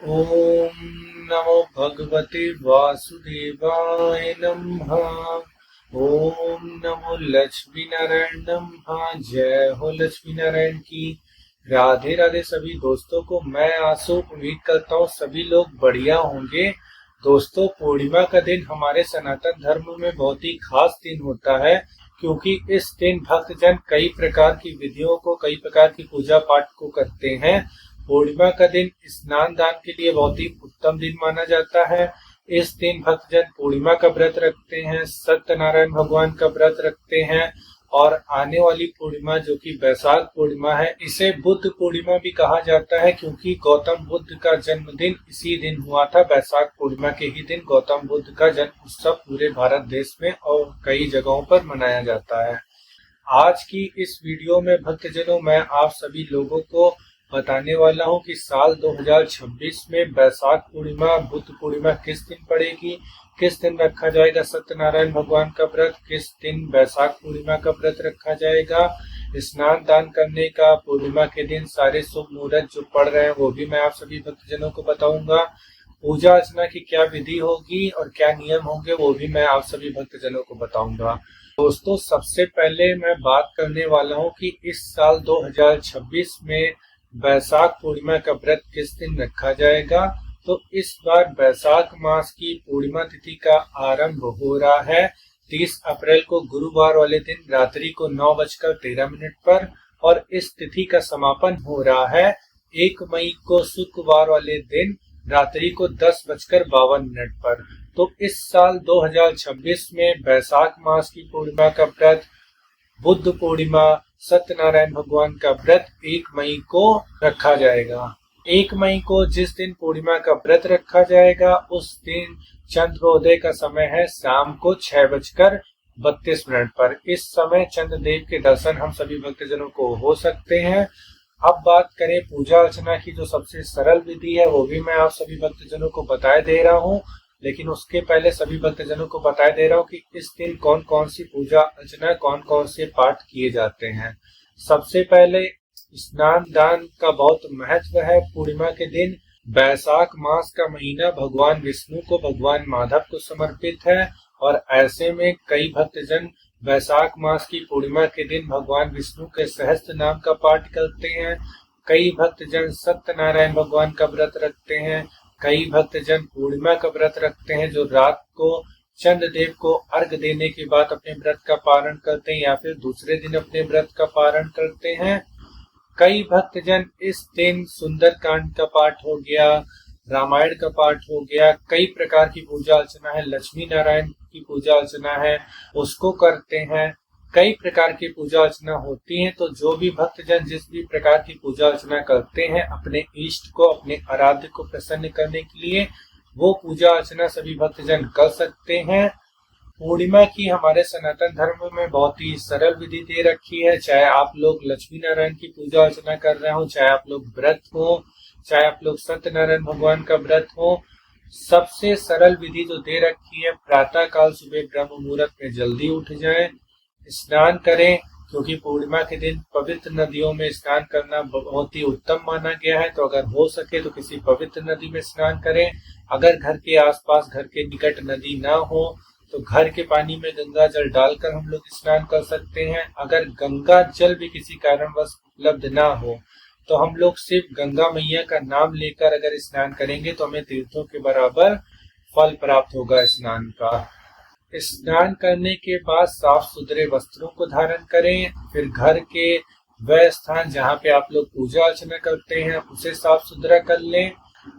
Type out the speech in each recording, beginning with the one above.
ॐ नमो भगवते वासुदेवाय नमः। ॐ नमो लक्ष्मी नारायण नमः। जय हो लक्ष्मी नारायण की। राधे राधे सभी दोस्तों को। मैं आसु उम्मीद करता हूँ सभी लोग बढ़िया होंगे। दोस्तों, पूर्णिमा का दिन हमारे सनातन धर्म में बहुत ही खास दिन होता है, क्योंकि इस दिन भक्तजन कई प्रकार की विधियों को, कई प्रकार की पूजा पाठ को करते हैं। पूर्णिमा का दिन स्नान दान के लिए बहुत ही उत्तम दिन माना जाता है। इस दिन भक्तजन पूर्णिमा का व्रत रखते हैं, सत्यनारायण भगवान का व्रत रखते हैं। और आने वाली पूर्णिमा जो कि बैसाख पूर्णिमा है, इसे बुद्ध पूर्णिमा भी कहा जाता है, क्योंकि गौतम बुद्ध का जन्मदिन इसी दिन हुआ था। बैसाख पूर्णिमा के ही दिन गौतम बुद्ध का जन्म उत्सव पूरे भारत देश में और कई जगहों पर मनाया जाता है। आज की इस वीडियो में भक्तजनों, मैं आप सभी लोगों को बताने वाला हूं कि साल 2026 में बैसाख पूर्णिमा, बुद्ध पूर्णिमा किस दिन पड़ेगी, किस दिन रखा जाएगा सत्यनारायण भगवान का व्रत, किस दिन बैसाख पूर्णिमा का व्रत रखा जाएगा, स्नान दान करने का, पूर्णिमा के दिन सारे शुभ मुहूर्त जो पड़ रहे हैं वो भी मैं आप सभी भक्तजनों को बताऊंगा। पूजा अर्चना की क्या विधि होगी और क्या नियम होंगे वो भी मैं आप सभी भक्तजनों को बताऊंगा। दोस्तों, सबसे पहले मैं बात करने वाला हूं कि इस साल 2026 में बैसाख पूर्णिमा का व्रत किस दिन रखा जाएगा। तो इस बार बैसाख मास की पूर्णिमा तिथि का आरंभ हो रहा है 30 अप्रैल को गुरुवार वाले दिन रात्रि को 9:13 पर, और इस तिथि का समापन हो रहा है 1 मई को शुक्रवार वाले दिन रात्रि को 10:52 पर। तो इस साल 2026 में बैसाख मास की पूर्णिमा का व्रत, बुद्ध पूर्णिमा, सत्यनारायण भगवान का व्रत 1 मई को रखा जाएगा। 1 मई को जिस दिन पूर्णिमा का व्रत रखा जाएगा, उस दिन चंद्रोदय का समय है शाम को 6:32 पर। इस समय चंद्रदेव के दर्शन हम सभी भक्तजनों को हो सकते हैं। अब बात करें पूजा अर्चना की, जो सबसे सरल विधि है वो भी मैं आप सभी भक्तजनों को बताए दे रहा हूँ। लेकिन उसके पहले सभी भक्तजनों को बताए दे रहा हूँ कि इस दिन कौन कौन सी पूजा अर्चना, कौन कौन से पाठ किए जाते हैं। सबसे पहले स्नान दान का बहुत महत्व है। पूर्णिमा के दिन, बैसाख मास का महीना भगवान विष्णु को, भगवान माधव को समर्पित है, और ऐसे में कई भक्तजन बैसाख मास की पूर्णिमा के दिन भगवान विष्णु के सहस्त्र नाम का पाठ करते हैं। कई भक्तजन सत्यनारायण भगवान का व्रत रखते हैं। कई भक्तजन पूर्णिमा का व्रत रखते हैं, जो रात को चंद्रदेव को अर्घ देने के बाद अपने व्रत का पारण करते हैं, या फिर दूसरे दिन अपने व्रत का पारण करते हैं। कई भक्तजन इस दिन सुंदर कांड का पाठ हो गया, रामायण का पाठ हो गया, कई प्रकार की पूजा अर्चना है, लक्ष्मी नारायण की पूजा अर्चना है, उसको करते हैं। कई प्रकार की पूजा अर्चना होती है। तो जो भी भक्तजन जिस भी प्रकार की पूजा अर्चना करते हैं अपने इष्ट को, अपने आराध्य को प्रसन्न करने के लिए, वो पूजा अर्चना सभी भक्तजन कर सकते हैं। पूर्णिमा की हमारे सनातन धर्म में बहुत ही सरल विधि दे रखी है। चाहे आप लोग लक्ष्मी नारायण की पूजा अर्चना कर रहे हो, चाहे आप लोग व्रत हो, चाहे आप लोग सत्यनारायण भगवान का व्रत हो, सबसे सरल विधि जो दे रखी है, प्रातः काल सुबह ब्रह्म मुहूर्त में जल्दी उठ जाएं, स्नान करें, क्योंकि पूर्णिमा के दिन पवित्र नदियों में स्नान करना बहुत ही उत्तम माना गया है। तो अगर हो सके तो किसी पवित्र नदी में स्नान करें। अगर घर के आसपास, घर के निकट नदी ना हो तो घर के पानी में गंगा जल डालकर हम लोग स्नान कर सकते हैं। अगर गंगा जल भी किसी कारणवश उपलब्ध ना हो तो हम लोग सिर्फ गंगा मैया का नाम लेकर अगर स्नान करेंगे तो हमें तीर्थों के बराबर फल प्राप्त होगा स्नान का। स्नान करने के बाद साफ सुथरे वस्त्रों को धारण करें। फिर घर के वह स्थान जहाँ पे आप लोग पूजा अर्चना करते हैं उसे साफ सुथरा कर लें।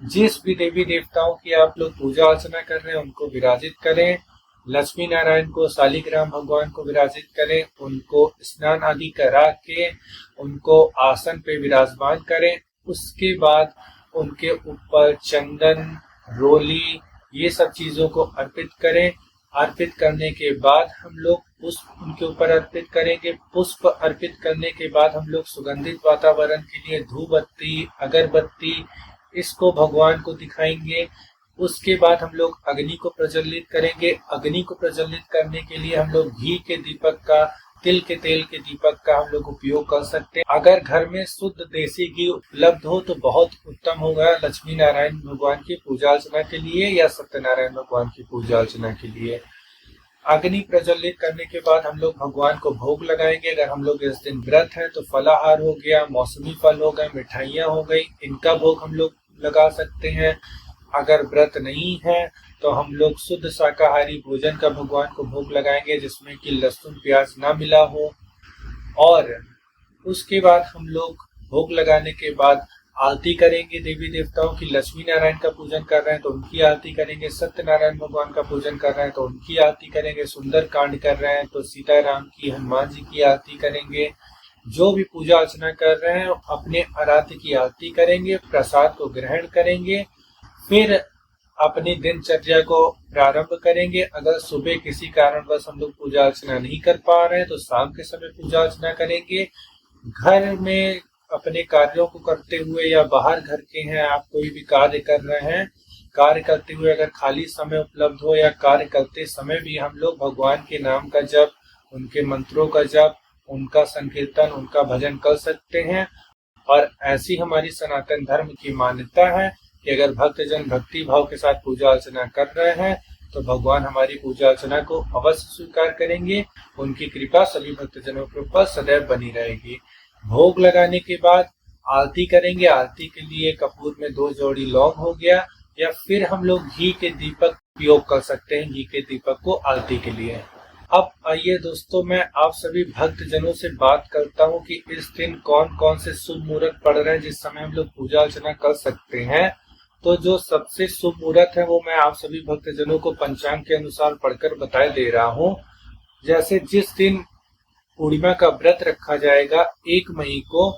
जिस भी देवी देवताओं की आप लोग पूजा अर्चना कर रहे हैं उनको विराजित करें। लक्ष्मी नारायण को, शालिग्राम भगवान को विराजित करें। उनको स्नान आदि करा के उनको आसन पे विराजमान करें। उसके बाद उनके ऊपर चंदन, रोली, ये सब चीजों को अर्पित करें। अर्पित करने के बाद हम लोग पुष्प उनके ऊपर अर्पित करेंगे। पुष्प अर्पित करने के बाद हम लोग सुगंधित वातावरण के लिए धूप बत्ती, अगरबत्ती, इसको भगवान को दिखाएंगे। उसके बाद हम लोग अग्नि को प्रज्वलित करेंगे। अग्नि को प्रज्वलित करने के लिए हम लोग घी के दीपक का तिल के तेल के दीपक का हम लोग उपयोग कर सकते हैं। अगर घर में शुद्ध देसी घी उपलब्ध हो तो बहुत उत्तम होगा लक्ष्मी नारायण भगवान की पूजा अर्चना के लिए या सत्यनारायण भगवान की पूजा अर्चना के लिए। अग्नि प्रज्वलित करने के बाद हम लोग भगवान को भोग लगाएंगे। अगर हम लोग इस दिन व्रत है तो फलाहार हो गया, मौसमी फल हो गए, मिठाइयाँ हो गई, इनका भोग हम लोग लगा सकते हैं। अगर व्रत नहीं है तो हम लोग शुद्ध शाकाहारी भोजन का भगवान को भोग लगाएंगे जिसमें कि लहसुन प्याज ना मिला हो। और उसके बाद हम लोग भोग लगाने के बाद आरती करेंगे देवी देवताओं की। लक्ष्मी नारायण का पूजन कर रहे हैं तो उनकी आरती करेंगे, सत्यनारायण भगवान का पूजन कर रहे हैं तो उनकी आरती करेंगे, सुंदर कांड कर रहे हैं तो सीताराम की, हनुमान जी की आरती करेंगे। जो भी पूजा अर्चना कर रहे हैं अपने आराध्य की आरती करेंगे, प्रसाद को ग्रहण करेंगे, फिर अपनी दिनचर्या को प्रारंभ करेंगे। अगर सुबह किसी कारणवश हम लोग पूजा अर्चना नहीं कर पा रहे हैं तो शाम के समय पूजा अर्चना करेंगे। घर में अपने कार्यों को करते हुए या बाहर घर के हैं आप कोई भी कार्य कर रहे हैं, कार्य करते हुए अगर खाली समय उपलब्ध हो या कार्य करते समय भी हम लोग भगवान के नाम का जप, उनके मंत्रों का जप, उनका संकीर्तन, उनका भजन कर सकते हैं। और ऐसी हमारी सनातन धर्म की मान्यता है कि अगर भक्तजन भक्ति भाव के साथ पूजा अर्चना कर रहे हैं तो भगवान हमारी पूजा अर्चना को अवश्य स्वीकार करेंगे। उनकी कृपा सभी भक्तजनों के ऊपर सदैव बनी रहेगी। भोग लगाने के बाद आरती करेंगे। आरती के लिए कपूर में 2 जोड़ी लौंग हो गया, या फिर हम लोग घी के दीपक उपयोग कर सकते हैं घी के दीपक को आरती के लिए। अब आइए दोस्तों, मैं आप सभी भक्त जनों से बात करता हूँ कि इस दिन कौन कौन से शुभ मुहूर्त पड़ रहे हैं जिस समय हम लोग पूजा अर्चना कर सकते हैं। तो जो सबसे शुभ मुहूर्त है वो मैं आप सभी भक्त जनों को पंचांग के अनुसार पढ़कर बता दे रहा हूँ। जैसे जिस दिन पूर्णिमा का व्रत रखा जाएगा 1 मई को,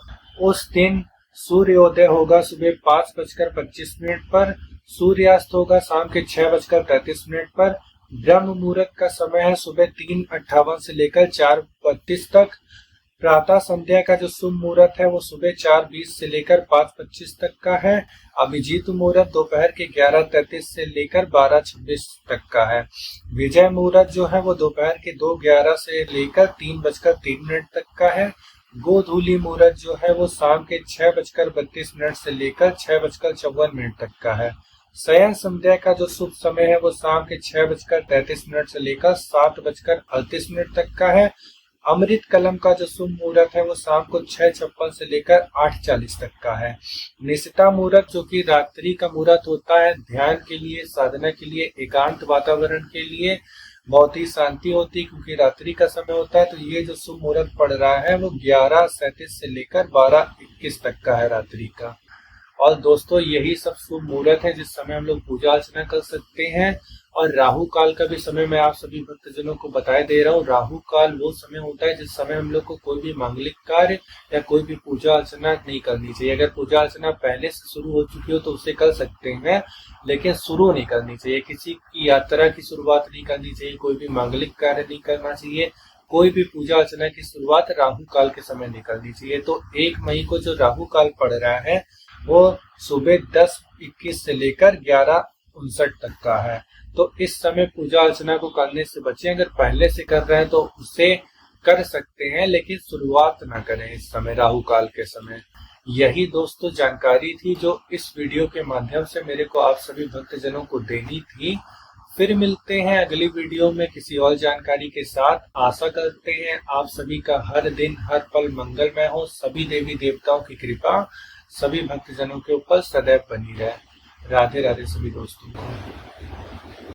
उस दिन सूर्योदय होगा सुबह 5:25 पर, सूर्यास्त होगा शाम के 6:33 पर। ब्रह्म मुहूर्त का समय है सुबह 3:58 से लेकर 4:32 तक। प्रातः संध्या का जो शुभ मुहूर्त है वो सुबह 4:20 से लेकर 5:25 तक का है। अभिजीत मुहूर्त दोपहर के 11:33 से लेकर 12:26 तक का है। विजय मुहूर्त जो है वो दोपहर के 2:11 से लेकर 3:03 तक का है। गोधूली मुहूर्त जो है वो शाम के 6:32 से लेकर 6:54 तक का है। शयन संध्या का जो शुभ समय है वो शाम के 6:33 से लेकर 7:38 तक का है। अमृत कलम का जो शुभ मुहूर्त है वो शाम को 6:56 से लेकर 8:40 तक का है। निशिता मुहूर्त जो कि रात्रि का मुहूर्त होता है, ध्यान के लिए, साधना के लिए, एकांत वातावरण के लिए बहुत ही शांति होती है क्योंकि रात्रि का समय होता है। तो ये जो शुभ मुहूर्त पड़ रहा है वो 11:37 से लेकर 12:21 तक का है रात्रि का। और दोस्तों यही सब शुभ मुहूर्त है जिस समय हम लोग पूजा अर्चना कर सकते हैं। और राहु काल का भी समय मैं आप सभी भक्तजनों को बताए दे रहा हूँ। राहु काल वो समय होता है जिस समय हम लोग को कोई भी मांगलिक कार्य या कोई भी पूजा अर्चना नहीं करनी चाहिए। अगर पूजा अर्चना पहले से शुरू हो चुकी हो तो उसे कर सकते हैं, लेकिन शुरू नहीं करनी चाहिए। किसी की यात्रा की शुरुआत नहीं करनी चाहिए, कोई भी मांगलिक कार्य नहीं करना चाहिए, कोई भी पूजा अर्चना की शुरुआत राहु काल के समय नहीं करनी चाहिए। तो 1 मई को जो राहु काल पड़ रहा है वो सुबह 10:21 से लेकर 11:59 तक का है। तो इस समय पूजा अर्चना को करने से बचें। अगर पहले से कर रहे हैं तो उसे कर सकते हैं, लेकिन शुरुआत ना करें इस समय राहु काल के समय। यही दोस्तों जानकारी थी जो इस वीडियो के माध्यम से मेरे को आप सभी भक्तजनों को देनी थी। फिर मिलते हैं अगली वीडियो में किसी और जानकारी के साथ। आशा करते हैं आप सभी का हर दिन हर पल मंगलमय हो। सभी देवी देवताओं की कृपा सभी भक्तजनों के ऊपर सदैव बनी रहे। राधे राधे सभी दोस्तों को।